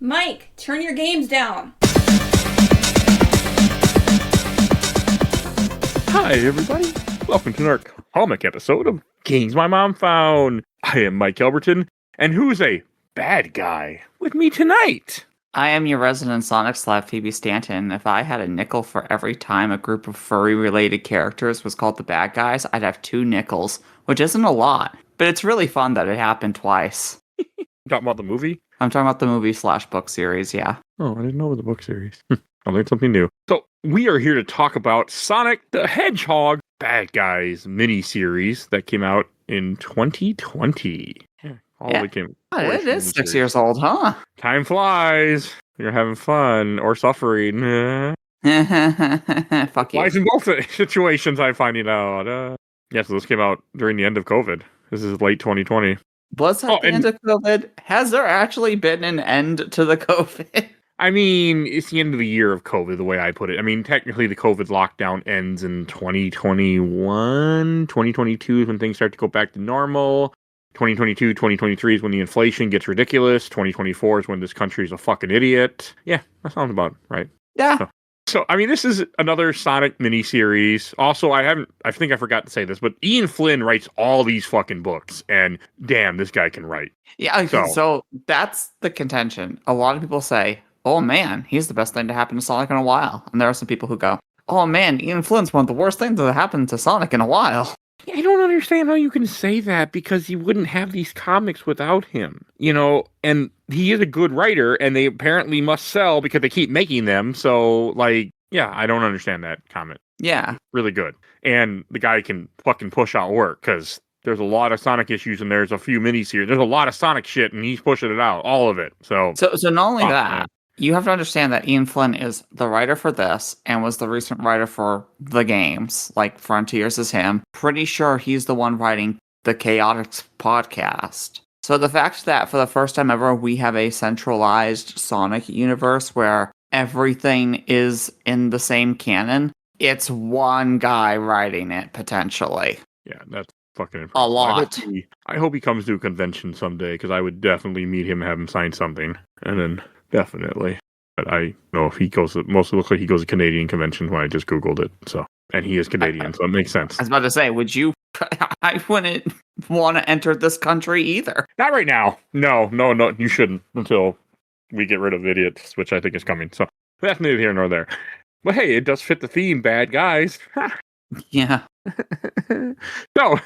Mike, turn your games down. Hi, everybody. Welcome to our comic episode of Games My Mom Found. I am Mike Albertin, and who's a bad guy with me tonight? I am your resident Sonic Phoebe Stanton. If I had a nickel for every time a group of furry-related characters was called the bad guys, I'd have 2 nickels, which isn't a lot, but it's really fun that it happened twice. Talking about the movie? I'm talking about the movie/book series, yeah. Oh, I didn't know it was a book series. I learned something new. So, we are here to talk about Sonic the Hedgehog Bad Guys miniseries that came out in 2020. Yeah. It is 6 years old, huh? Time flies. You're having fun or suffering. Fuck you. Flies in both situations, I'm finding out. Yeah, so this came out during the end of COVID. This is late 2020. Was that the end of COVID? Has there actually been an end to the COVID? I mean, it's the end of the year of COVID, the way I put it. I mean, technically the COVID lockdown ends in 2021. 2022 is when things start to go back to normal. 2022, 2023 is when the inflation gets ridiculous. 2024 is when this country is a fucking idiot. Yeah, that sounds about right. Yeah. So, I mean, this is another Sonic miniseries. Also, I think I forgot to say this, but Ian Flynn writes all these fucking books, and damn, this guy can write. Yeah, so that's the contention. A lot of people say, oh man, he's the best thing to happen to Sonic in a while. And there are some people who go, oh man, Ian Flynn's one of the worst things that happened to Sonic in a while. I don't understand how you can say that, because you wouldn't have these comics without him, you know, and he is a good writer, and they apparently must sell because they keep making them, so, like, yeah, I don't understand that comment. Yeah. Really good. And the guy can fucking push out work, because there's a lot of Sonic issues, and there's a few miniseries. There's a lot of Sonic shit, and he's pushing it out, all of it, so not only that, you have to understand that Ian Flynn is the writer for this and was the recent writer for the games, like Frontiers is him. Pretty sure he's the one writing the Chaotix podcast. So the fact that for the first time ever we have a centralized Sonic universe where everything is in the same canon, it's one guy writing it, potentially. Yeah, that's fucking impressive. A lot. I hope he comes to a convention someday, because I would definitely meet him, have him sign something, and then definitely. But I know if he goes, mostly looks like he goes to Canadian convention when I just Googled it. So, and he is Canadian, so it makes sense. I was about to say, would you? I wouldn't want to enter this country either. Not right now. No, you shouldn't until we get rid of idiots, which I think is coming. So that's neither here nor there. But hey, it does fit the theme, bad guys. Yeah. So,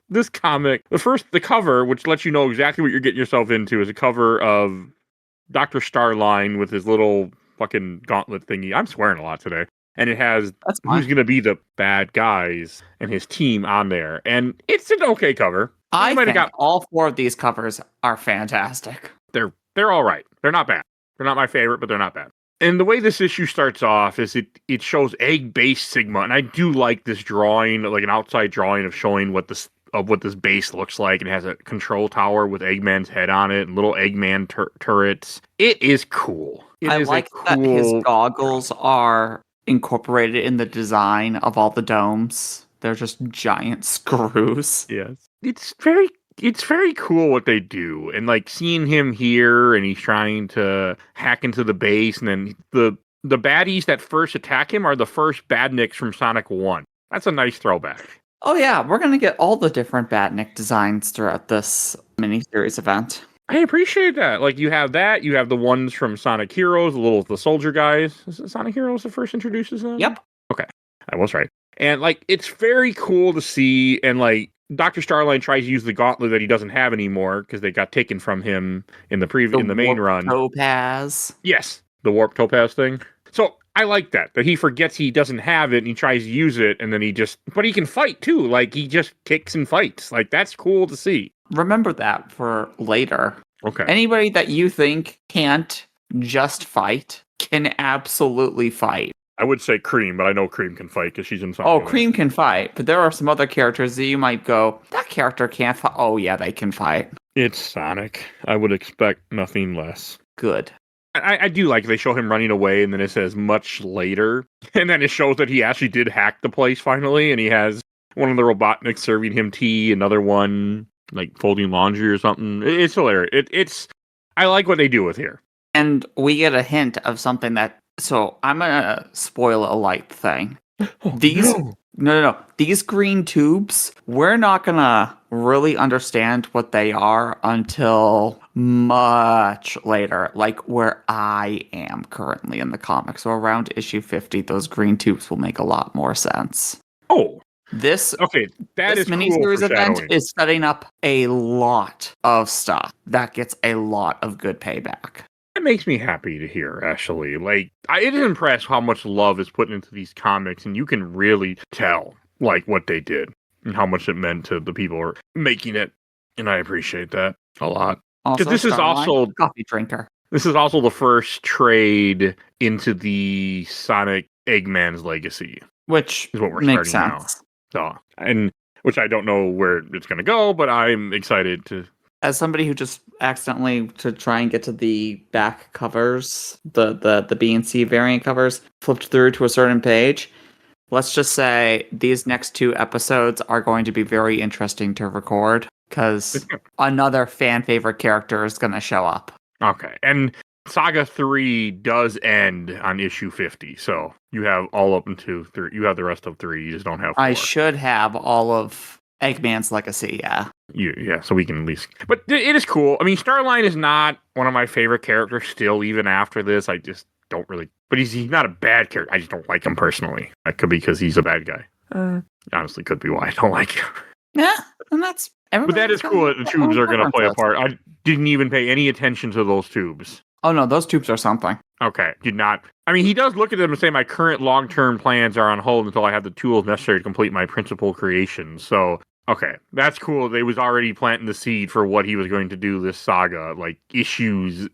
this comic, the cover, which lets you know exactly what you're getting yourself into, is a cover of Dr. Starline with his little fucking gauntlet thingy. I'm swearing a lot today. And it has who's going to be the bad guys and his team on there. And it's an okay cover. I think all 4 of these covers are fantastic. They're all right. They're not bad. They're not my favorite, but they're not bad. And the way this issue starts off is it shows egg-based Sigma, and I do like this drawing, like an outside drawing of showing what this base looks like. It has a control tower with Eggman's head on it and little Eggman turrets. It is cool. I like that his goggles are incorporated in the design of all the domes. They're just giant screws. Yes. It's very cool what they do. And like seeing him here and he's trying to hack into the base, and then the baddies that first attack him are the first badniks from Sonic 1. That's a nice throwback. Oh yeah, we're going to get all the different badnik designs throughout this miniseries event. I appreciate that. Like, you have the ones from Sonic Heroes, the soldier guys. Is it Sonic Heroes that first introduces them? Yep. Okay, I was right. And like, it's very cool to see, and like, Dr. Starline tries to use the gauntlet that he doesn't have anymore because they got taken from him in the main run. Topaz. Yes, the warp topaz thing. So I like that he forgets he doesn't have it and he tries to use it, and then but he can fight too. Like, he just kicks and fights. Like, that's cool to see. Remember that for later. Okay. Anybody that you think can't just fight can absolutely fight. I would say Cream, but I know Cream can fight because she's in Sonic. Oh, Cream can fight, but there are some other characters that you might go, that character can't fight. Oh yeah, they can fight. It's Sonic. I would expect nothing less. Good. I do like they show him running away, and then it says much later, and then it shows that he actually did hack the place finally, and he has one of the Robotniks serving him tea, another one like folding laundry or something. It's hilarious. I like what they do with here. And we get a hint of something that. So I'm gonna spoil a light thing. These no. These green tubes, we're not gonna really understand what they are until much later, like where I am currently in the comics. So around issue 50, those green tubes will make a lot more sense. Oh, This okay. That is cool miniseries event foreshadowing. is setting up a lot of stuff that gets a lot of good payback. It makes me happy to hear, actually. Like, it is impressed how much love is put into these comics, and you can really tell, like, what they did and how much it meant to the people who are making it. And I appreciate that a lot. Also, Because this is also coffee drinker. This is also the first trade into the Sonic Eggmans legacy, Which is what we're makes starting sense. now. So, and which I don't know where it's going to go, but I'm excited to. As somebody who just accidentally, to try and get to the back covers, the B and C variant covers, flipped through to a certain page, let's just say these next 2 episodes are going to be very interesting to record because another fan favorite character is going to show up. Okay, and Saga 3 does end on issue 50, so you have all up into 3. You have the rest of 3. You just don't have 4. I should have all of Eggman's legacy, yeah. Yeah, so we can at least. But it is cool. I mean, Starline is not one of my favorite characters still, even after this. I just don't really. But he's not a bad character. I just don't like him personally. That could be because he's a bad guy. Honestly, could be why I don't like him. Yeah, and that's. But that is cool that the tubes are going to play a part. I didn't even pay any attention to those tubes. Oh no, those tubes are something. Okay, did not. I mean, he does look at them and say, my current long-term plans are on hold until I have the tools necessary to complete my principal creations. So, okay, that's cool. They was already planting the seed for what he was going to do this saga, like issues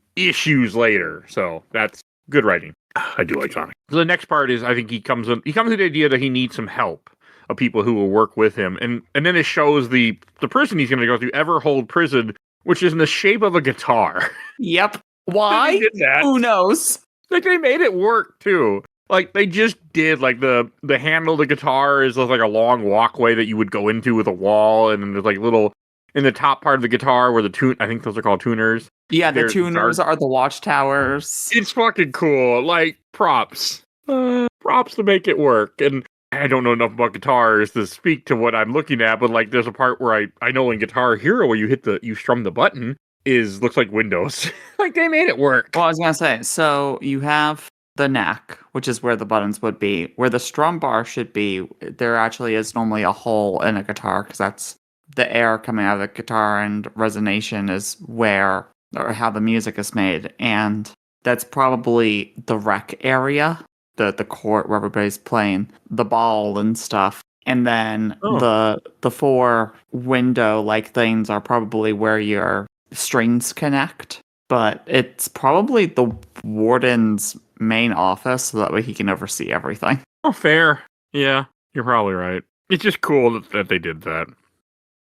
later. So that's good writing. I do like Sonic. So the next part is, I think he comes with the idea that he needs some help of people who will work with him, and then it shows the prison he's going to go through, Everhold Prison, which is in the shape of a guitar. Yep. Why? Did that. Who knows? Like, they made it work too. Like, they just did, like, the handle of the guitar is like a long walkway that you would go into with a wall, and then there's like little in the top part of the guitar where I think those are called tuners. Yeah, the tuners are the watchtowers. It's fucking cool. Like, props to make it work. And I don't know enough about guitars to speak to what I'm looking at, but like, there's a part where I know in Guitar Hero where you strum the button looks like Windows. Like, they made it work. Well, I was gonna say, so you have the neck, which is where the buttons would be. Where the strum bar should be, there actually is normally a hole in a guitar because that's the air coming out of the guitar, and resonation is where or how the music is made, and that's probably the rec area, the court where everybody's playing the ball and stuff. And then the 4 window like things are probably where your strings connect. But it's probably the warden's main office, so that way he can oversee everything. Oh, fair. Yeah, you're probably right. It's just cool that they did that.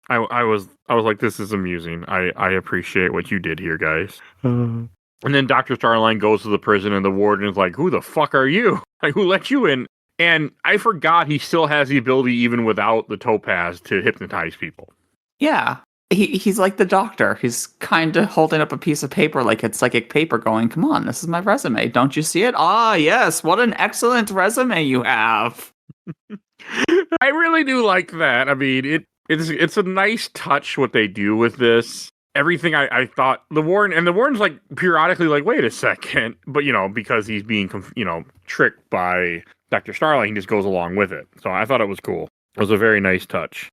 I was like, this is amusing. I appreciate what you did here, guys. And then Dr. Starline goes to the prison, and the warden is like, who the fuck are you? Like, who let you in? And I forgot he still has the ability, even without the topaz, to hypnotize people. Yeah. He's like the doctor. He's kind of holding up a piece of paper like it's psychic paper going, come on, this is my resume. Don't you see it? Ah, yes. What an excellent resume you have. I really do like that. I mean, it's a nice touch what they do with this. Everything I thought the warden's like periodically like, wait a second, but because he's being tricked by Dr. Starline, he just goes along with it. So I thought it was cool. It was a very nice touch.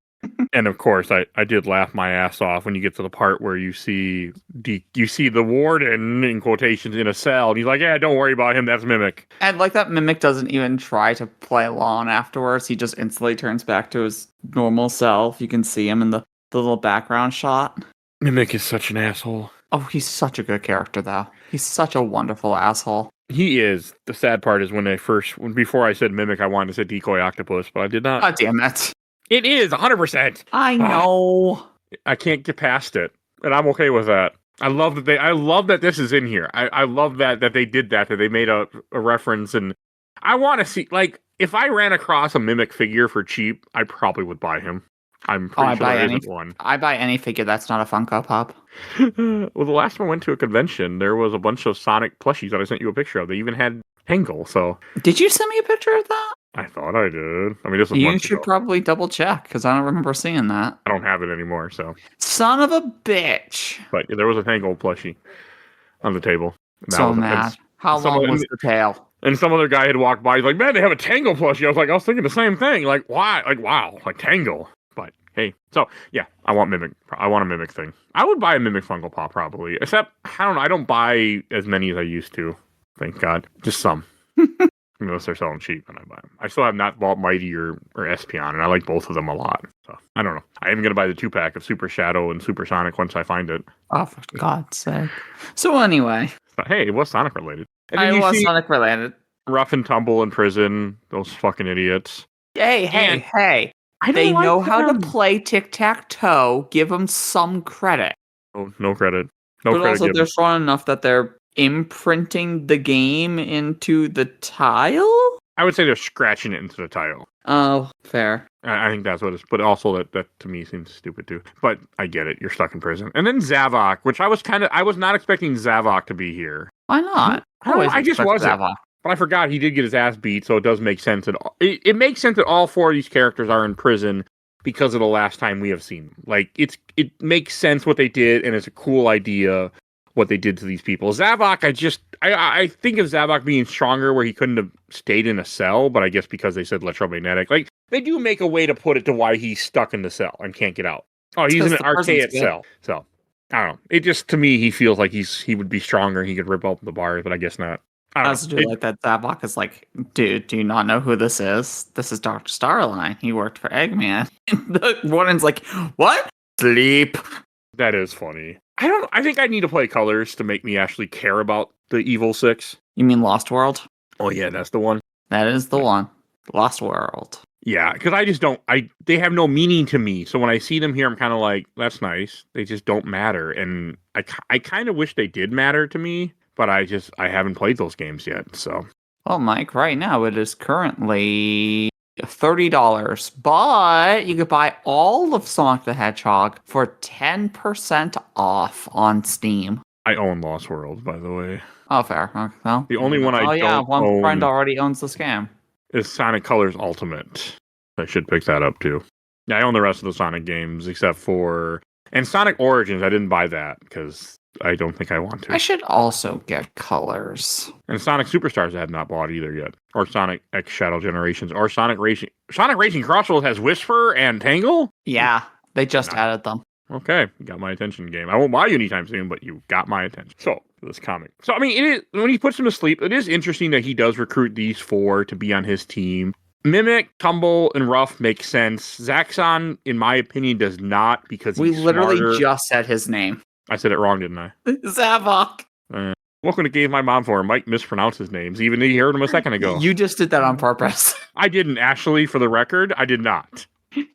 And of course, I did laugh my ass off when you get to the part where you see the warden in quotations in a cell, and he's like, yeah, don't worry about him, that's Mimic. And like that Mimic doesn't even try to play along afterwards. He just instantly turns back to his normal self. You can see him in the little background shot. Mimic is such an asshole. Oh, he's such a good character, though. He's such a wonderful asshole. He is. The sad part is before I said Mimic, I wanted to say Decoy Octopus, but I did not. God damn it. It is 100%. I know. I can't get past it, and I'm okay with that. I love that this is in here. I love that they did that they made a reference, and I want to see, like, if I ran across a Mimic figure for cheap, I probably would buy him. I'm pretty sure there isn't one. I buy any figure that's not a Funko Pop. Well, the last time I went to a convention, there was a bunch of Sonic plushies that I sent you a picture of. They even had Tangle, so... Did you send me a picture of that? I thought I did. I mean, this was You months should ago. probably double check, because I don't remember seeing that. I don't have it anymore, so... Son of a bitch! But there was a Tangle plushie on the table. So mad. How long was the tail? And some other guy had walked by. He's like, man, they have a Tangle plushie. I was thinking the same thing. Like, why? Like, wow. Like, Tangle. But, hey. So, yeah. I want a Mimic thing. I would buy a Mimic Funko Pop, probably. Except, I don't know. I don't buy as many as I used to. Thank God. Just some. Unless they're selling cheap, and I buy them. I still have not bought Mighty or Espeon, and I like both of them a lot. So, I don't know. I am going to buy the 2-pack of Super Shadow and Super Sonic once I find it. Oh, for God's sake. So, anyway. But, hey, it was Sonic related. I was Sonic related. Rough and Tumble in prison. Those fucking idiots. Hey. They know how to play tic-tac-toe. Give them some credit. Oh, no credit. But also, they're strong enough that they're imprinting the game into the tile? I would say they're scratching it into the tile. Oh, fair. I think that's what it's... But also, that to me seems stupid, too. But I get it. You're stuck in prison. And then Zavok, which I was not expecting Zavok to be here. Why not? I just wasn't. Zavok. But I forgot he did get his ass beat, so it does make sense. It makes sense that all 4 of these characters are in prison because of the last time we have seen them. Like, it makes sense what they did, and it's a cool idea what they did to these people. Zavok, I think of Zavok being stronger where he couldn't have stayed in a cell, but I guess because they said electromagnetic. Like, they do make a way to put it to why he's stuck in the cell and can't get out. Oh, he's in an archaic cell. So, I don't know. It just, to me, he feels like he would be stronger. He could rip open the bars, but I guess not. I also do like that Zavok is like, dude, do you not know who this is? This is Dr. Starline. He worked for Eggman. And the warden's like, what? Sleep. That is funny. I think I need to play Colors to make me actually care about the Evil 6. You mean Lost World? Oh, yeah, that's the one. That is the one. Lost World. Yeah, because I just don't... They have no meaning to me. So when I see them here, I'm kind of like, that's nice. They just don't matter. And I kind of wish they did matter to me. But I haven't played those games yet, so. Well, Mike, right now it is currently $30, but you could buy all of Sonic the Hedgehog for 10% off on Steam. I own Lost World, by the way. Oh, fair. Okay, well, the only one I don't one own friend already owns the scam. Is Sonic Colors Ultimate. I should pick that up, too. Yeah, I own the rest of the Sonic games, except for... And Sonic Origins, I didn't buy that, because... I don't think I want to. I should also get Colors. And Sonic Superstars I have not bought either yet. Or Sonic X Shadow Generations. Or Sonic Racing. Sonic Racing Crossroads has Whisper and Tangle? Yeah, they just added them. Okay, you got my attention, game. I won't buy you anytime soon, but you got my attention. So, this comic. So, I mean, it is when he puts him to sleep, it is interesting that he does recruit these 4 to be on his team. Mimic, Tumble, and Ruff make sense. Zaxxon, in my opinion, does not because we literally smarter. Just said his name. I said it wrong, didn't I? Zavok. Welcome to Game My Mom for. Mike mispronounces names, even though he heard him a second ago. You just did that on purpose. I didn't, Ashley, for the record. I did not.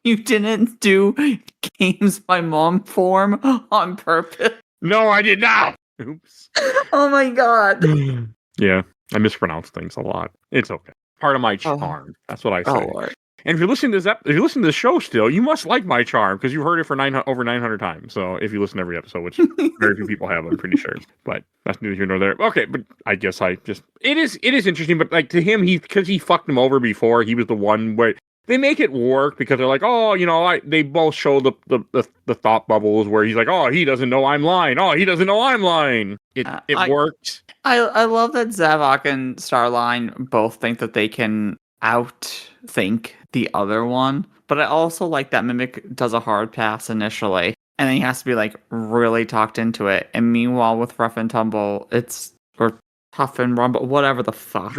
You didn't do Games My Mom form on purpose? No, I did not. Oops. Oh my God. Yeah, I mispronounce things a lot. It's okay. Part of my charm. That's what I say. Lord. And if you're listening to the show still, you must like my charm because you've heard it for over 900 times. So if you listen to every episode, which very few people have, I'm pretty sure. But that's neither here nor there. Okay, but I guess it is interesting. But like to him, because he fucked him over before, he was the one where they make it work because they're like, oh, you know, they both show the thought bubbles where he's like, oh, he doesn't know I'm lying. Oh, he doesn't know I'm lying. It worked. I love that Zavok and Starline both think that they can outthink the other one, but I also like that Mimic does a hard pass initially, and then he has to be like really talked into it. And meanwhile, with Rough and Tumble, or Tough and Rumble, whatever the fuck.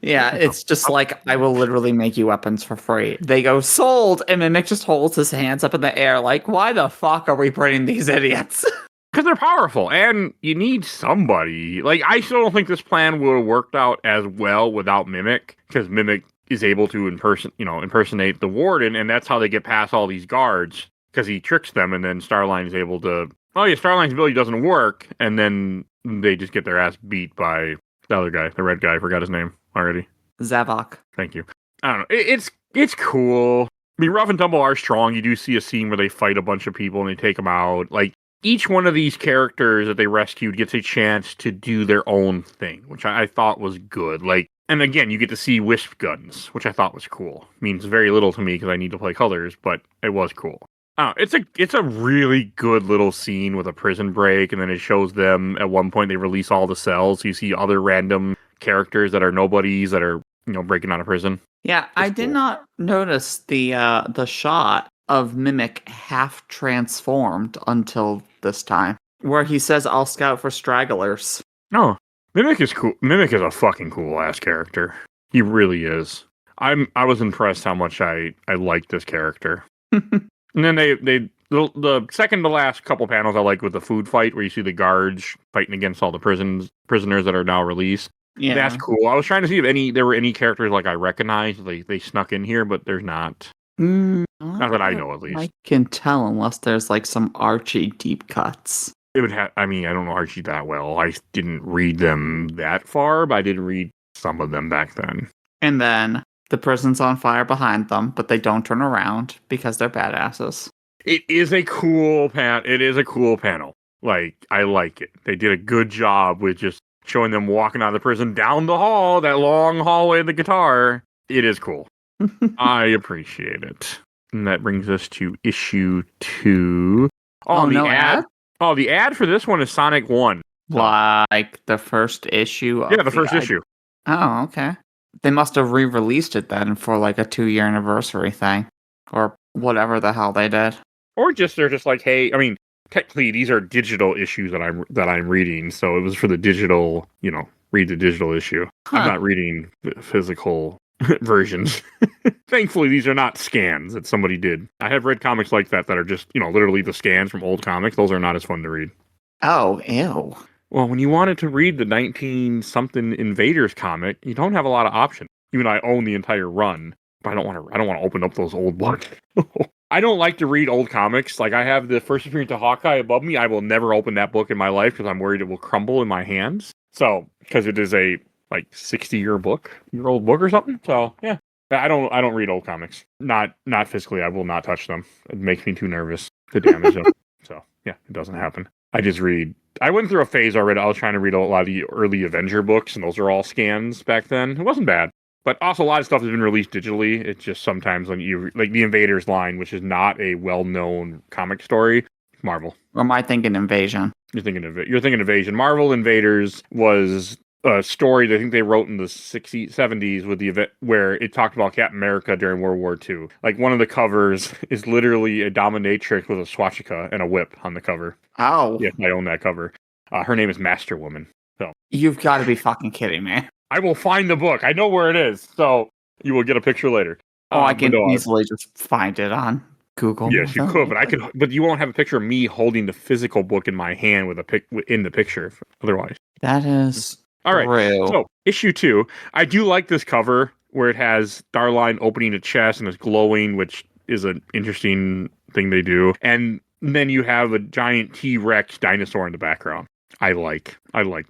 It's just like I will literally make you weapons for free. They go sold, and Mimic just holds his hands up in the air like, why the fuck are we bringing these idiots? Because they're powerful, and you need somebody. Like, I still don't think this plan would have worked out as well without Mimic, because Mimic is able to impersonate the warden, and that's how they get past all these guards, because he tricks them, and then Starline is able to... Oh, yeah, Starline's ability doesn't work, and then they just get their ass beat by the other guy, the red guy. I forgot his name already. Zavok. Thank you. I don't know. It's cool. mean, Rough and Tumble are strong. You do see a scene where they fight a bunch of people and they take them out. Like, each one of these characters that they rescued gets a chance to do their own thing, which I thought was good. Like, and again, you get to see wisp guns, which I thought was cool. Means very little to me because I need to play colors, but it was cool. It's a really good little scene with a prison break, and then it shows them at one point they release all the cells. So you see other random characters that are nobodies that are breaking out of prison. Yeah, I did not notice the shot of Mimic half transformed until this time, where he says, "I'll scout for stragglers." No, Mimic is cool. Mimic is a fucking cool ass character. He really is. I was impressed how much I liked this character. And then the second to last couple panels I like with the food fight where you see the guards fighting against all the prisoners that are now released. Yeah, that's cool. I was trying to see if there were any characters like I recognized. They snuck in here, but there's not. Not that I know, at least. I can tell unless there's like some Archie deep cuts. It would have. I mean, I don't know Archie that well. I didn't read them that far, but I did read some of them back then. And then the prison's on fire behind them, but they don't turn around because they're badasses. It is a cool panel. Like, I like it. They did a good job with just showing them walking out of the prison down the hall, that long hallway of the guitar. It is cool. I appreciate it. And that brings us to issue 2. Oh, the ad? Oh, the ad for this one is Sonic 1. Like the first issue? Yeah, the first issue. Oh, okay. They must have re-released it then for like a 2-year anniversary thing. Or whatever the hell they did. Or they're just like, hey, I mean, technically these are digital issues that I'm reading, so it was for the digital, read the digital issue. Huh. I'm not reading physical versions. Thankfully, these are not scans that somebody did. I have read comics like that are just, literally the scans from old comics. Those are not as fun to read. Oh, ew. Well, when you wanted to read the 19-something Invaders comic, you don't have a lot of options. Even though I own the entire run, but I don't want to open up those old books. I don't like to read old comics. Like, I have the first appearance of Hawkeye above me. I will never open that book in my life because I'm worried it will crumble in my hands. So, because it is a 60-year-old book or something. So, yeah. I don't read old comics. Not physically. I will not touch them. It makes me too nervous to damage them. So, yeah, it doesn't happen. I went through a phase already. I was trying to read a lot of the early Avenger books, and those are all scans back then. It wasn't bad. But also a lot of stuff has been released digitally. It's just sometimes when you, like the Invaders line, which is not a well-known comic story, Marvel. Or am I thinking Invasion? You're thinking Invasion. Marvel Invaders was a story that I think they wrote in the 60s, 70s with the event where it talked about Captain America during World War II. Like, one of the covers is literally a dominatrix with a swastika and a whip on the cover. Oh. Yeah, I own that cover. Her name is Master Woman. So you've got to be fucking kidding me. I will find the book. I know where it is, so you will get a picture later. Oh, I can easily just find it on Google. Yes, you could, but you won't have a picture of me holding the physical book in my hand with in the picture. Otherwise, that is all right. Real. So issue 2, I do like this cover where it has Starline opening a chest and it's glowing, which is an interesting thing they do, and then you have a giant T-Rex dinosaur in the background. I like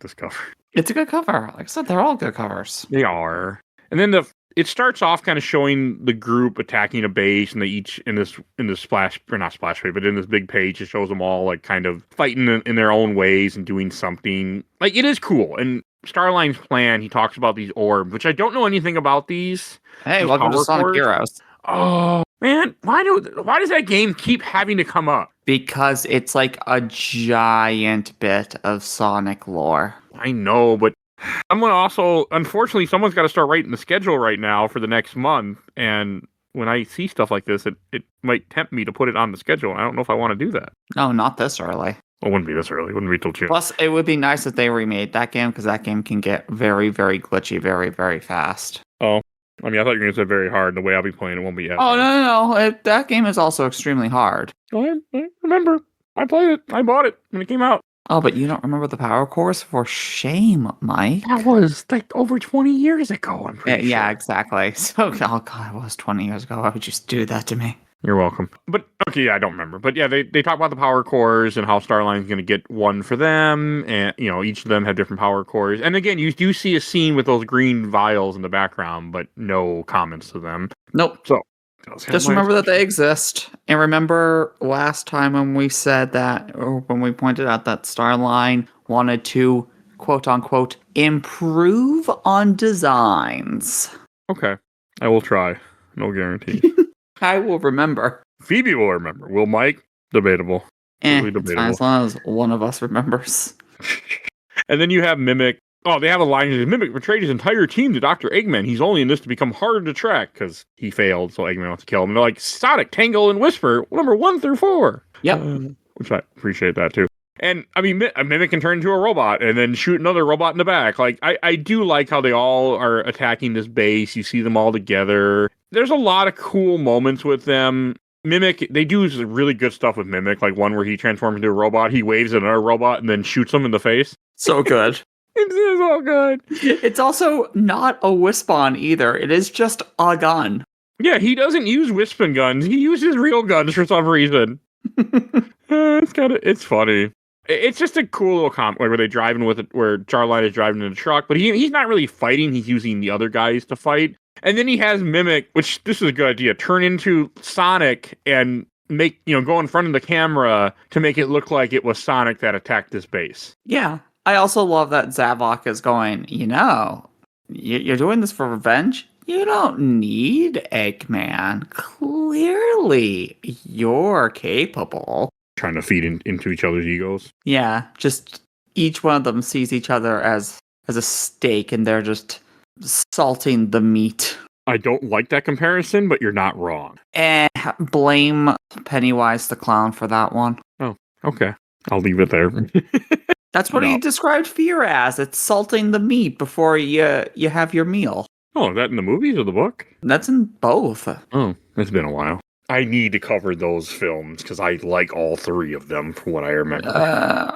this cover. It's a good cover. Like I said, they're all good covers. They are. And then it starts off kind of showing the group attacking a base, and they each in this splash, or not splash page, but in this big page, it shows them all like kind of fighting in their own ways and doing something. Like, it is cool. And Starline's plan, he talks about these orbs, which I don't know anything about these. Hey, welcome to Sonic Heroes. Oh man, why does that game keep having to come up? Because it's like a giant bit of Sonic lore. I know, but someone also, unfortunately, someone's got to start writing the schedule right now for the next month. And when I see stuff like this, it might tempt me to put it on the schedule. I don't know if I want to do that. No, not this early. Well, it wouldn't be this early. It wouldn't be till June. Plus, it would be nice if they remade that game, because that game can get very, very glitchy very, very fast. Oh. I mean, I thought you were going to say very hard. The way I'll be playing it won't be as hard. No. That game is also extremely hard. Oh, I remember. I played it. I bought it when it came out. Oh, but you don't remember the power cores? For shame, Mike. That was like over 20 years ago, I'm pretty sure. Yeah, exactly. So, oh God, it was 20 years ago. Why would you just do that to me? You're welcome. But, okay, yeah, I don't remember. But yeah, they talk about the power cores and how Starline's going to get one for them. And, each of them have different power cores. And again, you do see a scene with those green vials in the background, but no comments to them. Nope. So Just remember that they exist. And remember last time when we said that, or when we pointed out that Starline wanted to, quote unquote, improve on designs. Okay. I will try. No guarantee. I will remember. Phoebe will remember. Will Mike? Debatable. Totally It's fine as long as one of us remembers. And then you have Mimic. Oh, they have a line that says, Mimic betrayed his entire team to Dr. Eggman. He's only in this to become harder to track because he failed, so Eggman wants to kill him. And they're like, Sonic, Tangle, and Whisper, number 1 through 4. Yep. Which I appreciate that, too. And, I mean, a Mimic can turn into a robot and then shoot another robot in the back. Like, I do like how they all are attacking this base. You see them all together. There's a lot of cool moments with them. Mimic, they do really good stuff with Mimic, like one where he transforms into a robot, he waves at another robot, and then shoots him in the face. So good. It's all good. It's also not a Wispon either. It is just a gun. Yeah, he doesn't use Wispon guns. He uses real guns for some reason. It's funny. It's just a cool little comic where they driving with it, where Starline is driving in a truck, but he's not really fighting. He's using the other guys to fight. And then he has Mimic, which this is a good idea, turn into Sonic and go in front of the camera to make it look like it was Sonic that attacked this base. Yeah. I also love that Zavok is going, you're doing this for revenge? You don't need Eggman. Clearly, you're capable. Trying to feed into each other's egos. Yeah, just each one of them sees each other as a steak, and they're just salting the meat. I don't like that comparison, but you're not wrong. Blame Pennywise the Clown for that one. Oh, okay. I'll leave it there. That's what he described fear as. It's salting the meat before you have your meal. Oh, is that in the movies or the book? That's in both. Oh, it's been a while. I need to cover those films because I like all 3 of them from what I remember.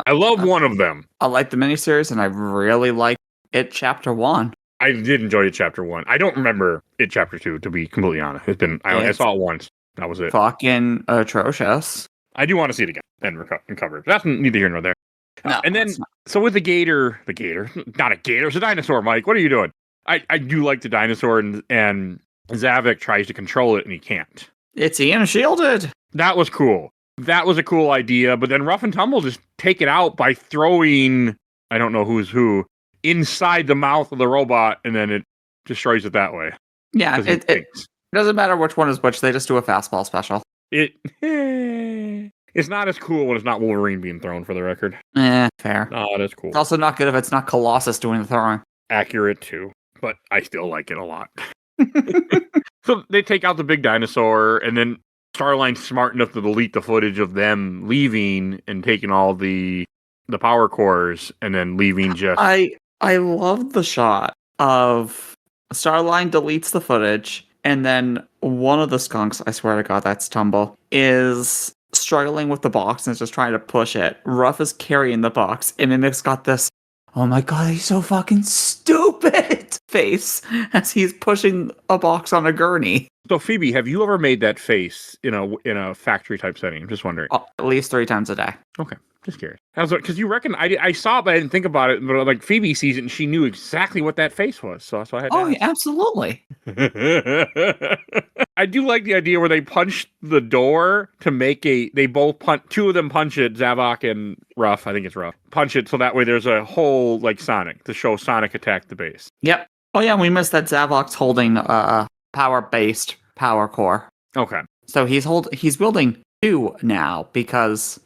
I love one of them. I like the miniseries, and I really like it Chapter 1. I did enjoy it Chapter 1. I don't remember it Chapter 2, to be completely honest. I saw it once. That was it. Fucking atrocious. I do want to see it again and cover it. That's neither here nor there. No, and then, so with the gator, not a gator, it's a dinosaur, Mike. What are you doing? I do like the dinosaur, and Zavok tries to control it, and he can't. It's Ian shielded. That was cool. That was a cool idea, but then Rough and Tumble just take it out by throwing, I don't know who's who, inside the mouth of the robot, and then it destroys it that way. Yeah, it doesn't matter which one is which, they just do a fastball special. It's not as cool when it's not Wolverine being thrown, for the record. Fair. Oh, that's cool. It's also not good if it's not Colossus doing the throwing. Accurate, too. But I still like it a lot. So they take out the big dinosaur, and then Starline's smart enough to delete the footage of them leaving and taking all the power cores, and then leaving just... I love the shot of Starline deletes the footage, and then one of the skunks, I swear to God, that's Tumble, is struggling with the box and is just trying to push it. Ruff is carrying the box, and Mimic's got this, oh my God, he's so fucking stupid face as he's pushing a box on a gurney. So Phoebe, have you ever made that face in a factory type setting? I'm just wondering. At least 3 times a day. Okay. Just curious. Because you reckon I saw it, but I didn't think about it. But like Phoebe sees it, and she knew exactly what that face was. So that's why I had to ask. Yeah, absolutely. I do like the idea where they punch the door to make they both punch. 2 of them punch it. Zavok and Ruff, I think it's Ruff, punch it so that way there's a hole like Sonic to show Sonic attacked the base. Yep. Oh yeah, we missed that Zavok's holding power-based power core. Okay. So he's building 2 now because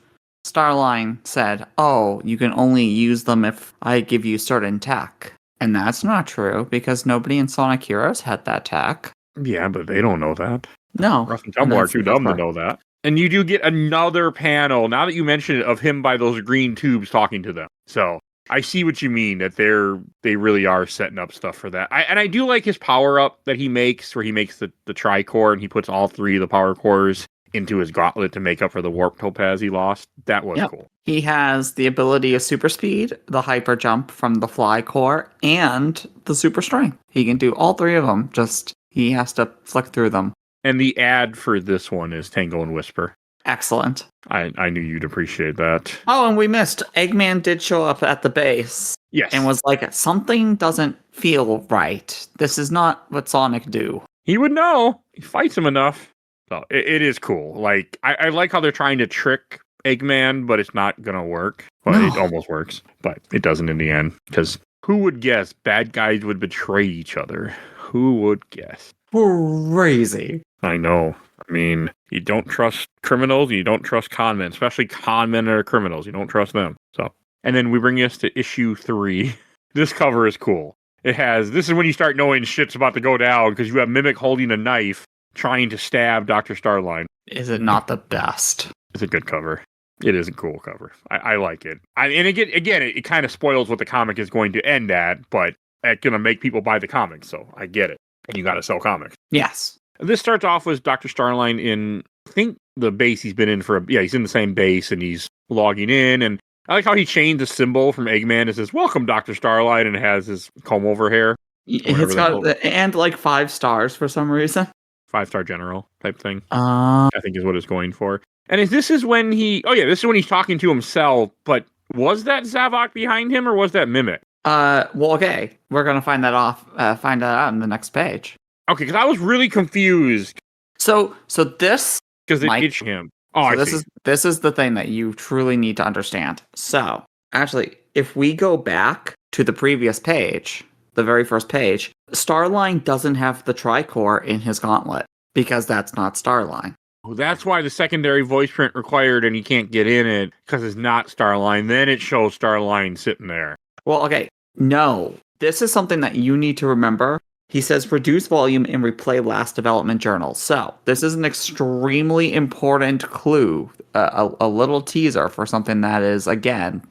Starline said, oh, you can only use them if I give you certain tech. And that's not true, because nobody in Sonic Heroes had that tech. Yeah, but they don't know that. No. Ruff and Tumble are too dumb to know that. And you do get another panel, now that you mention it, of him by those green tubes talking to them. So I see what you mean, that they really are setting up stuff for that. I do like his power-up that he makes, where he makes the tri-core, and he puts all 3 of the power cores into his gauntlet to make up for the warp topaz he lost. That was cool. He has the ability of super speed, the hyper jump from the fly core, and the super strength. He can do all 3 of them, just he has to flick through them. And the ad for this one is Tangle and Whisper. Excellent. I knew you'd appreciate that. Oh, and we missed. Eggman did show up at the base. Yes. And was like, something doesn't feel right. This is not what Sonic do. He would know. He fights him enough. So it is cool. Like, I like how they're trying to trick Eggman, but it's not going to work. Well, it almost works, but it doesn't in the end. Because who would guess bad guys would betray each other? Who would guess? Crazy. I know. I mean, you don't trust criminals, you don't trust con men, especially con men that are criminals. You don't trust them. So, and then we bring us to issue 3. This cover is cool. This is when you start knowing shit's about to go down, because you have Mimic holding a knife trying to stab Dr. Starline. Is it not the best? It's a good cover. It is a cool cover. I like it. And again, it kind of spoils what the comic is going to end at, but it's going to make people buy the comic, so I get it. And you got to sell comics. Yes. This starts off with Dr. Starline in, I think, the base he's been in he's in the same base, and he's logging in, and I like how he changed the symbol from Eggman. It says, "Welcome, Dr. Starline," and it has his comb-over hair. It's got, and like 5 stars for some reason. 5-star general type thing, I think is what it's going for. And this is when this is when he's talking to himself, but was that Zavok behind him, or was that Mimic? Well, okay. We're going to find that out on the next page. Okay, because I was really confused. So this... Because it itched him. Oh, so this is the thing that you truly need to understand. So, actually, if we go back to the previous page, the very first page, Starline doesn't have the tricore in his gauntlet, because that's not Starline. Oh, that's why the secondary voice print required and he can't get in it, because it's not Starline. Then it shows Starline sitting there. Well, okay. No. This is something that you need to remember. He says reduce volume and replay last development journal. So this is an extremely important clue, a little teaser for something that is, again,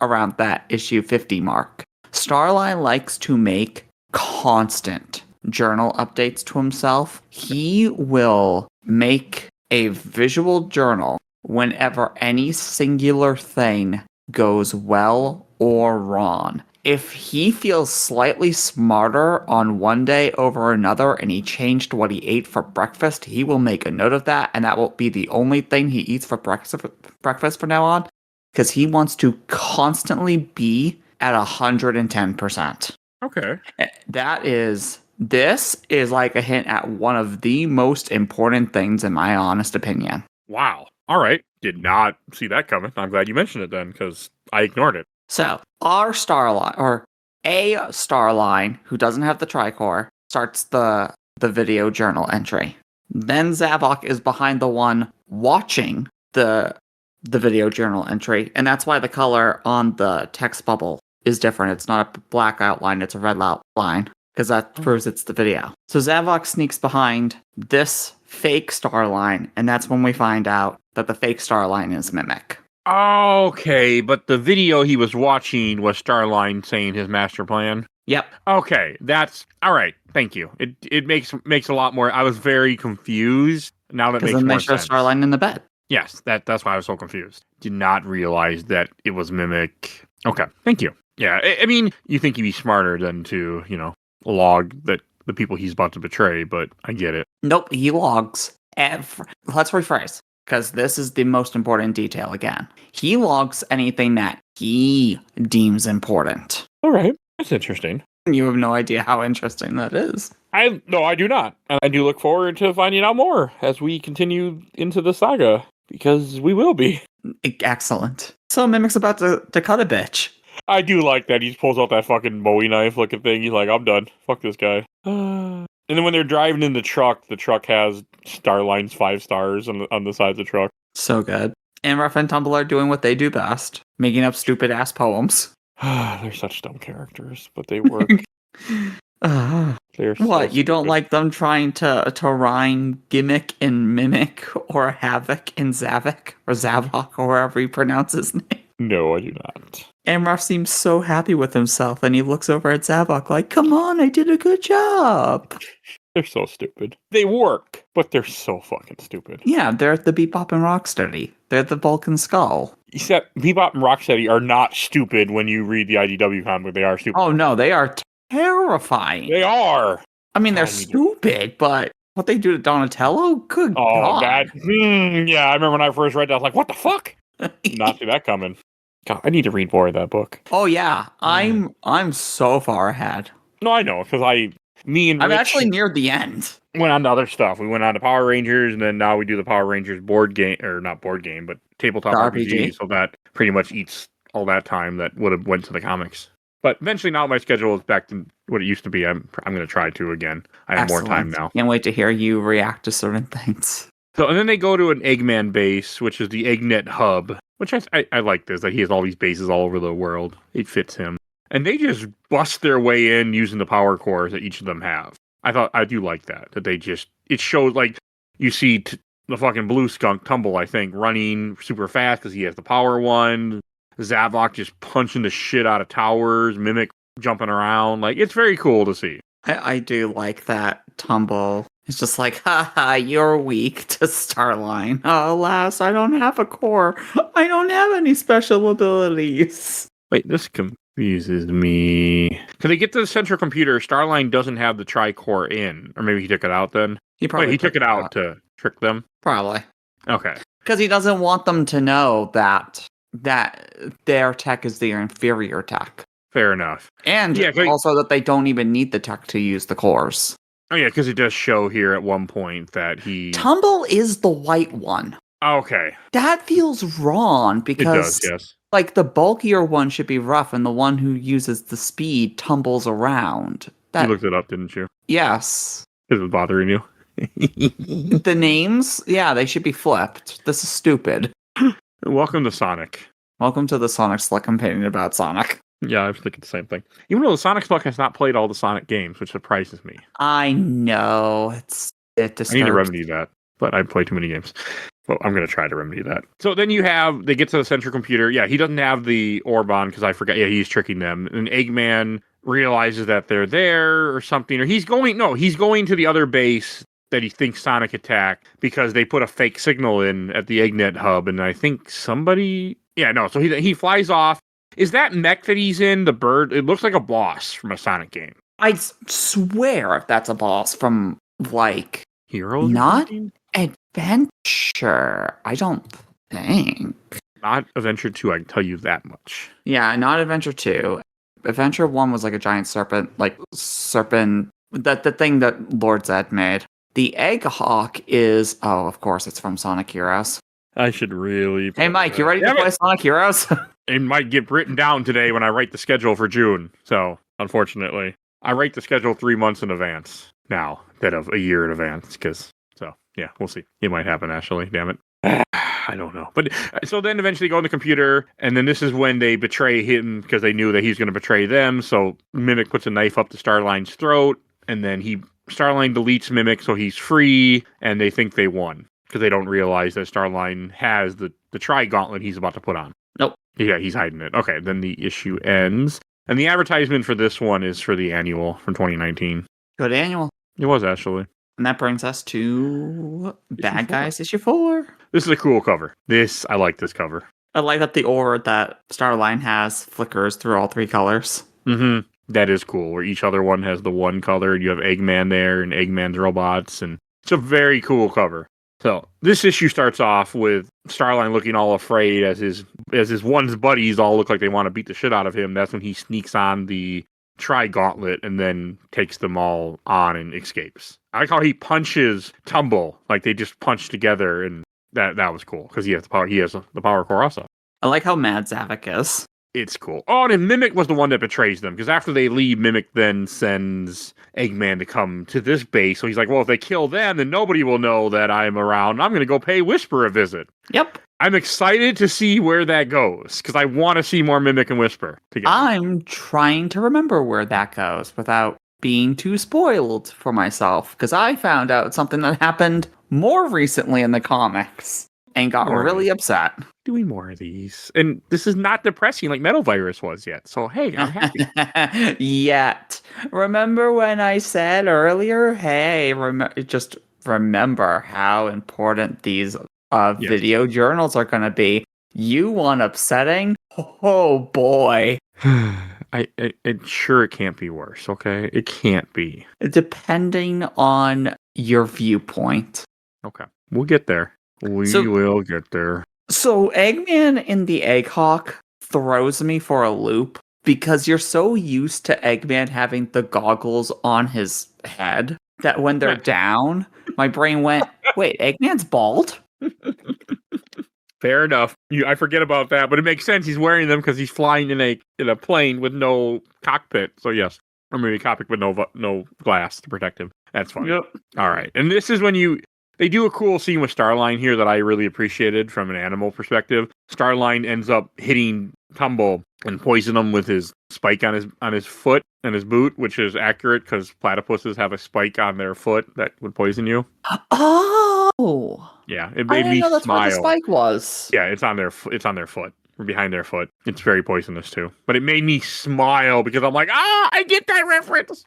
around that issue 50 mark. Starline likes to make constant journal updates to himself. He will make a visual journal whenever any singular thing goes well or wrong. If he feels slightly smarter on one day over another and he changed what he ate for breakfast, he will make a note of that, and that will be the only thing he eats for breakfast from now on, because he wants to constantly be at 110%. Okay. This is like a hint at one of the most important things in my honest opinion. Wow. All right. Did not see that coming. I'm glad you mentioned it then, because I ignored it. So, our Starline, or a Starline who doesn't have the tricore, starts the video journal entry. Then Zavok is behind the one watching the video journal entry, and that's why the color on the text bubble is different. It's not a black outline, it's a red outline, because that proves it's the video. So Zavok sneaks behind this fake Starline, and that's when we find out that the fake Starline is Mimic. Okay, but the video he was watching was Starline saying his master plan? Yep. Okay, that's... All right, thank you. It makes a lot more... I was very confused. Now that makes more sense. Because then they show Starline in the bed. Yes, that's why I was so confused. Did not realize that it was Mimic. Okay, thank you. Yeah, I mean, you think he'd be smarter than to, log that the people he's about to betray, but I get it. Nope, he logs let's rephrase, because this is the most important detail again. He logs anything that he deems important. All right, that's interesting. You have no idea how interesting that is. No, I do not. And I do look forward to finding out more as we continue into the saga, because we will be. Excellent. So Mimic's about to cut a bitch. I do like that he pulls out that fucking Bowie knife looking thing. He's like, I'm done. Fuck this guy. And then when they're driving in the truck has Starline's 5 stars on the side of the truck. So good. And Ruff and Tumble are doing what they do best. Making up stupid ass poems. They're such dumb characters, but they work. What, you don't like them trying to rhyme gimmick and mimic or havoc and zavok or zavok or wherever you pronounce his name? No, I do not. And Ruff seems so happy with himself, and he looks over at Zavok like, come on, I did a good job. They're so stupid. They work, but they're so fucking stupid. Yeah, they're the Bebop and Rocksteady. They're the Vulcan Skull. Except Bebop and Rocksteady are not stupid when you read the IDW comic. They are stupid. Oh, no, they are terrifying. They are. I mean, they're stupid, but what they do to Donatello? Good God. Yeah, I remember when I first read that, I was like, what the fuck? Did not see that coming. God, I need to read more of that book. Oh, yeah. I'm so far ahead. No, I know, because Me and I'm Rich actually near the end. went on to other stuff. We went on to Power Rangers, and then now we do the Power Rangers board game, or not board game, but tabletop The RPG. RPG. So that pretty much eats all that time that would have went to the comics. But eventually, now my schedule is back to what it used to be. I'm going to try to again. I have more time now. Can't wait to hear you react to certain things. So, and then they go to an Eggman base, which is the Eggnet hub, which I like this, that he has all these bases all over the world. It fits him. And they just bust their way in using the power cores that each of them have. I do like that they just, it shows, like, you see the fucking blue skunk Tumble, I think, running super fast because he has the power one. Zavok just punching the shit out of towers, Mimic jumping around. Like, it's very cool to see. I do like that Tumble. It's just like, haha, you're weak to Starline. Alas, I don't have a core. I don't have any special abilities. Wait, this confuses me. Can they get to the central computer? Starline doesn't have the tri-core in. Or maybe he took it out then? He took it out to trick them? Probably. Okay. Because he doesn't want them to know that their tech is the inferior tech. Fair enough. And also that they don't even need the tech to use the cores. Oh yeah, because it does show here at one point that Tumble is the white one. Okay. That feels wrong because it does, yes. Like the bulkier one should be rough and the one who uses the speed tumbles around. You looked it up, didn't you? Yes. Because it was bothering you. The names, yeah, they should be flipped. This is stupid. Welcome to Sonic. Welcome to the Sonic Slick opinion about Sonic. Yeah, I was thinking the same thing. Even though the Sonic Slick has not played all the Sonic games, which surprises me. I know. It disturbs. I need to remedy that, but I play too many games. Well, I'm going to try to remedy that. So then they get to the central computer. Yeah, he doesn't have the Orban because I forgot. Yeah, he's tricking them. And Eggman realizes that they're there or something. Or he's going to the other base that he thinks Sonic attacked because they put a fake signal in at the Eggnet hub. And I think somebody... Yeah, no. So he flies off. Is that mech that he's in, the bird? It looks like a boss from a Sonic game. I swear that's a boss from, like... Heroes? Not Adventure. I don't think. Not Adventure 2, I can tell you that much. Yeah, not Adventure 2. Adventure 1 was like a giant serpent, the thing that Lord Zed made. The Egghawk is, of course, it's from Sonic Heroes. I should really... Hey, Mike, you ready to play Sonic Heroes? It might get written down today when I write the schedule for June. So, unfortunately, I write the schedule 3 months in advance now instead of a year in advance. Yeah, we'll see. It might happen, actually. Damn it. I don't know. But so then eventually go on the computer, and then this is when they betray him because they knew that he's going to betray them. So Mimic puts a knife up to Starline's throat, and then Starline deletes Mimic, so he's free, and they think they won because they don't realize that Starline has the tri-gauntlet he's about to put on. Nope. Yeah, he's hiding it. Okay, then the issue ends. And the advertisement for this one is for the annual from 2019. Good annual. It was, actually. And that brings us to Bad Guys issue 4. This is a cool cover. I like this cover. I like that the aura that Starline has flickers through all 3 colors. Mm-hmm. That is cool, where each other one has the one color. You have Eggman there and Eggman's robots, and it's a very cool cover. So this issue starts off with Starline looking all afraid as his one's buddies all look like they want to beat the shit out of him. That's when he sneaks on the tri-gauntlet and then takes them all on and escapes. I like how he punches Tumble, like they just punch together, and that was cool because he has the power. He has the power core also. I like how mad Zavok is. It's cool. Oh, and Mimic was the one that betrays them because after they leave, Mimic then sends Eggman to come to this base. So he's like, well, if they kill them, then nobody will know that I'm around. I'm going to go pay Whisper a visit. Yep. I'm excited to see where that goes because I want to see more Mimic and Whisper together. I'm trying to remember where that goes without being too spoiled for myself because I found out something that happened more recently in the comics and got really upset. Doing more of these. And this is not depressing like Metal Virus was yet. So, hey, I'm happy. Yet. Remember when I said earlier, hey, just remember how important these video journals are going to be. You want upsetting? Oh, boy. It sure it can't be worse, okay? It can't be. Depending on your viewpoint. Okay. We'll get there. We will get there. So Eggman in the Egghawk throws me for a loop because you're so used to Eggman having the goggles on his head that when they're down, my brain went, wait, Eggman's bald? Fair enough. I forget about that, but it makes sense. He's wearing them because he's flying in a plane with no cockpit. So yes, or maybe a cockpit with no glass to protect him. That's fine. Yep. All right, and this is when they do a cool scene with Starline here that I really appreciated from an animal perspective. Starline ends up hitting Tumble and poison him with his spike on his foot and his boot, which is accurate because platypuses have a spike on their foot that would poison you. Oh, yeah, it made I didn't me know that's smile. what the spike was. Yeah, it's on their foot or behind their foot. It's very poisonous too, but it made me smile because I'm like, I get that reference.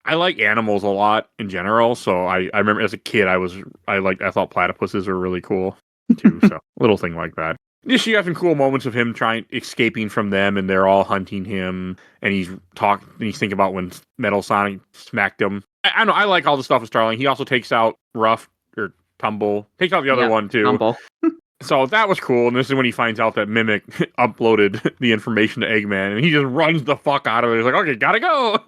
I like animals a lot in general, so I remember as a kid I thought platypuses were really cool too. So little thing like that. Just you have some cool moments of him escaping from them, and they're all hunting him, and he's thinking about when Metal Sonic smacked him. I know I like all the stuff with Starling. He also takes out Tumble, takes out the other one too. Tumble. So that was cool, and this is when he finds out that Mimic uploaded the information to Eggman, and he just runs the fuck out of it. He's like, okay, gotta go.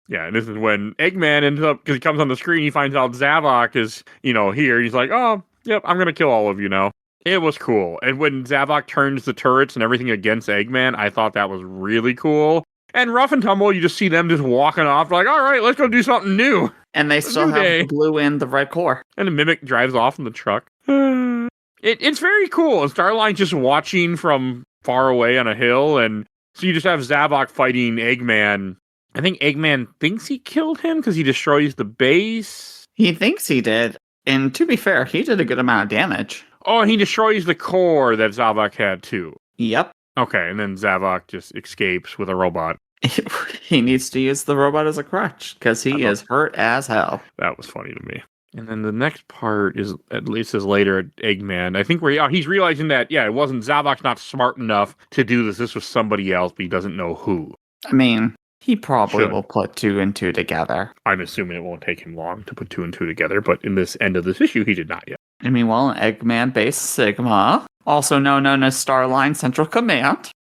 Yeah, and this is when Eggman ends up, because he comes on the screen, he finds out Zavok is, here. He's like, oh, yep, I'm gonna kill all of you now. It was cool. And when Zavok turns the turrets and everything against Eggman, I thought that was really cool. And Rough and Tumble, you just see them just walking off, like, all right, let's go do something new. And they still have the blue and the red core. And the Mimic drives off in the truck. It's very cool. And Starline's just watching from far away on a hill. And so you just have Zavok fighting Eggman. I think Eggman thinks he killed him because he destroys the base. He thinks he did. And to be fair, he did a good amount of damage. Oh, and he destroys the core that Zavok had too. Yep. Okay, and then Zavok just escapes with a robot. He needs to use the robot as a crutch because he is hurt as hell. That was funny to me. And then the next part is, at least is later at Eggman. I think where he's realizing that, it wasn't Zavok's not smart enough to do this. This was somebody else, but he doesn't know who. I mean, he probably will put 2 and 2 together. I'm assuming it won't take him long to put 2 and 2 together, but in this end of this issue, he did not yet. And meanwhile, Eggman Base Sigma, also known as Starline Central Command,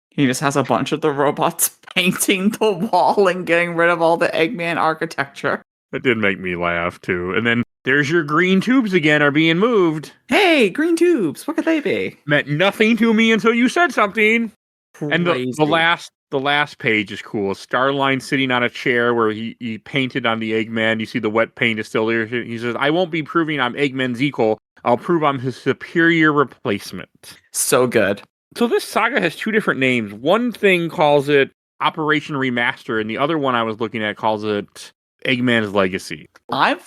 he just has a bunch of the robots painting the wall and getting rid of all the Eggman architecture. That did make me laugh, too. And then there's your green tubes again are being moved. Hey, green tubes, what could they be? Meant nothing to me until you said something. Crazy. And the last page is cool. Starline sitting on a chair where he painted on the Eggman. You see the wet paint is still there. He says, I won't be proving I'm Eggman's equal. I'll prove I'm his superior replacement. So good. So this saga has 2 different names. One thing calls it Operation Remaster, and the other one I was looking at calls it Eggman's Legacy. I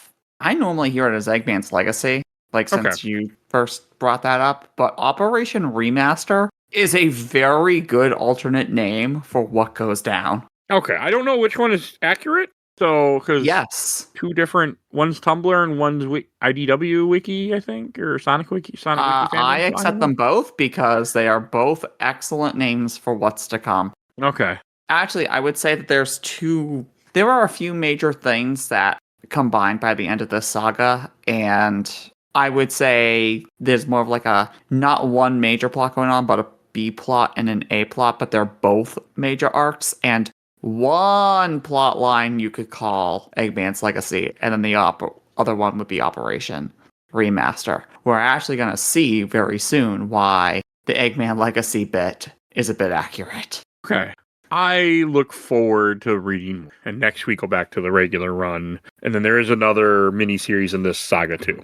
normally hear it as Eggman's Legacy, since you first brought that up, but Operation Remaster is a very good alternate name for what goes down. Okay, I don't know which one is accurate. So, because yes, 2 different, one's Tumblr and one's IDW Wiki, I think, or Sonic Wiki. I accept them both because they are both excellent names for what's to come. Okay. Actually, I would say that there are a few major things that combined by the end of this saga, and I would say there's more of not one major plot going on, but a B plot and an A plot, but they're both major arcs, and one plot line you could call Eggman's Legacy, and then the other one would be Operation Remaster. We're actually going to see very soon why the Eggman Legacy bit is a bit accurate. Okay. I look forward to reading, and next week go back to the regular run, and then there is another miniseries in this saga too.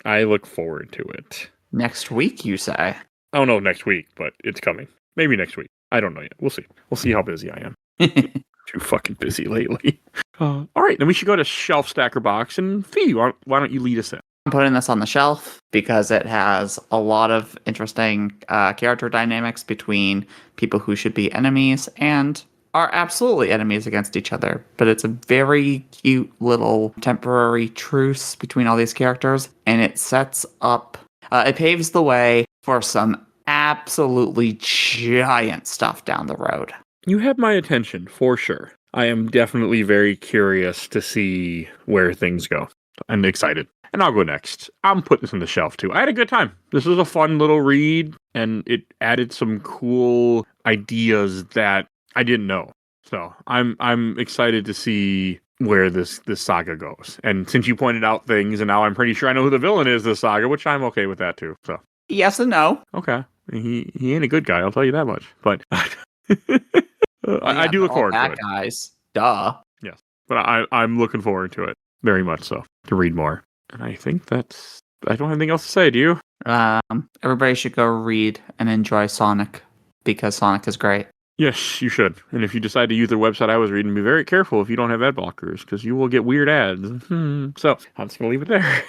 I look forward to it. Next week, you say? I don't know next week, but it's coming. Maybe next week. I don't know yet. We'll see. We'll see how busy I am. Too fucking busy lately. All right, then we should go to Shelf Stacker Box, and Phoebe, why don't you lead us in? I'm putting this on the shelf because it has a lot of interesting character dynamics between people who should be enemies and are absolutely enemies against each other. But it's a very cute little temporary truce between all these characters, and it sets up, it paves the way for some absolutely giant stuff down the road. You have my attention, for sure. I am definitely very curious to see where things go. I'm excited. And I'll go next. I'm putting this on the shelf too. I had a good time. This was a fun little read, and it added some cool ideas that I didn't know. So I'm excited to see where this saga goes. And since you pointed out things, and now I'm pretty sure I know who the villain is this saga, which I'm okay with that too. So Yes and no. okay, he ain't a good guy. I'll tell you that much. But I do look forward to it. Guys, duh. Yes, but I'm looking forward to it very much so to read more. And I think I don't have anything else to say. Do you? Everybody should go read and enjoy Sonic because Sonic is great. Yes, you should. And if you decide to use the website I was reading, be very careful if you don't have ad blockers, because you will get weird ads. So I'm just going to leave it there.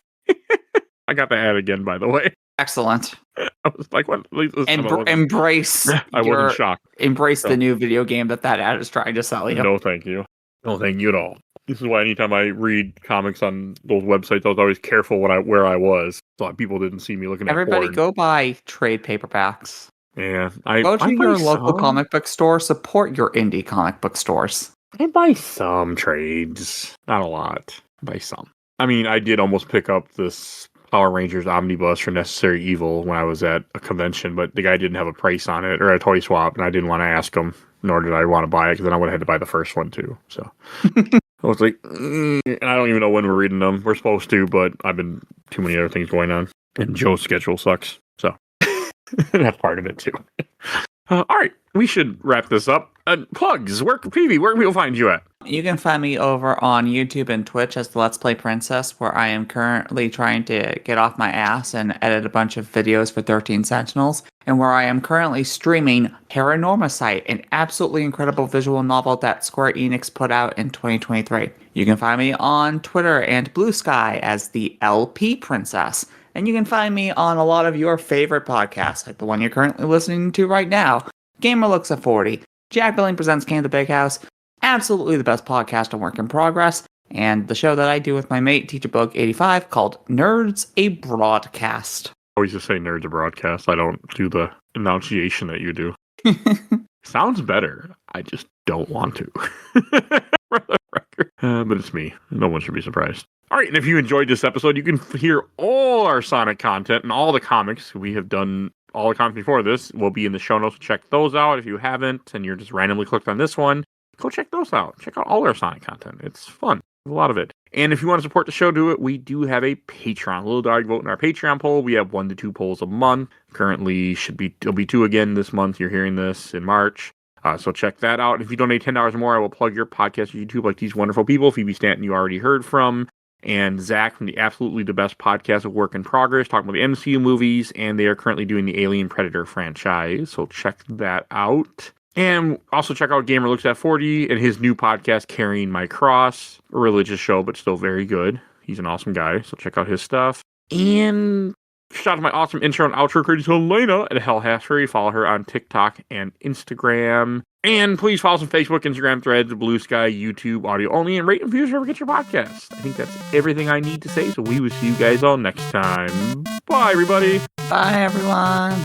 I got the ad again, by the way. Excellent. I was like, what? Embrace. I wasn't shocked. Embrace the new video game that ad is trying to sell you. No, thank you. No, thank you at all. This is why anytime I read comics on those websites, I was always careful where I was, so people didn't see me looking at porn. Everybody go buy trade paperbacks. Yeah, go to your local comic book store. Support your indie comic book stores. I buy some trades, not a lot. I buy some. I mean, I did almost pick up this Power Rangers omnibus for Necessary Evil when I was at a convention, but the guy didn't have a price on it or a toy swap, and I didn't want to ask him, nor did I want to buy it because then I would have had to buy the first one too. So I was like, and I don't even know when we're reading them. We're supposed to, but I've been too many other things going on, and Joe's schedule sucks. So that's part of it too. All right, we should wrap this up. Plugs. Phoebe, where can people find you at? You can find me over on YouTube and Twitch as the Let's Play Princess, where I am currently trying to get off my ass and edit a bunch of videos for 13 Sentinels, and where I am currently streaming Paranormasight, an absolutely incredible visual novel that Square Enix put out in 2023. You can find me on Twitter and Blue Sky as the LP Princess. And you can find me on a lot of your favorite podcasts, like the one you're currently listening to right now, Gamer Looks at 40, Jack Billing Presents Game of the Big House, absolutely the best podcast on Work in Progress, and the show that I do with my mate, Teacher Bug 85, called Nerds a Broadcast. I always just say Nerds a Broadcast. I don't do the enunciation that you do. Sounds better. I just don't want to. For the record. But it's me. No one should be surprised. All right, and if you enjoyed this episode, you can hear all our Sonic content and all the comics. We have done all the comics before this. Will be in the show notes. Check those out. If you haven't, and you're just randomly clicked on this one, go check those out. Check out all our Sonic content. It's fun. A lot of it. And if you want to support the show, do it. We do have a Patreon. Little dog vote in our Patreon poll. We have 1 to 2 polls a month. Currently, it'll be 2 again this month. You're hearing this in March. So check that out. If you donate $10 or more, I will plug your podcast on YouTube like these wonderful people. Phoebe Stanton, you already heard from. And Zach from the Absolutely the Best Podcast of Work in Progress, talking about the MCU movies, and they are currently doing the Alien Predator franchise, so check that out. And also check out Gamer Looks at 40 and his new podcast, Carrying My Cross, a religious show, but still very good. He's an awesome guy, so check out his stuff. And shout out to my awesome intro and outro creator, Helena at Hell Hassery. Follow her on TikTok and Instagram. And please follow us on Facebook, Instagram, Threads, Blue Sky, YouTube, audio only, and rate and reviews wherever you get your podcast. I think that's everything I need to say, so we will see you guys all next time. Bye, everybody. Bye, everyone.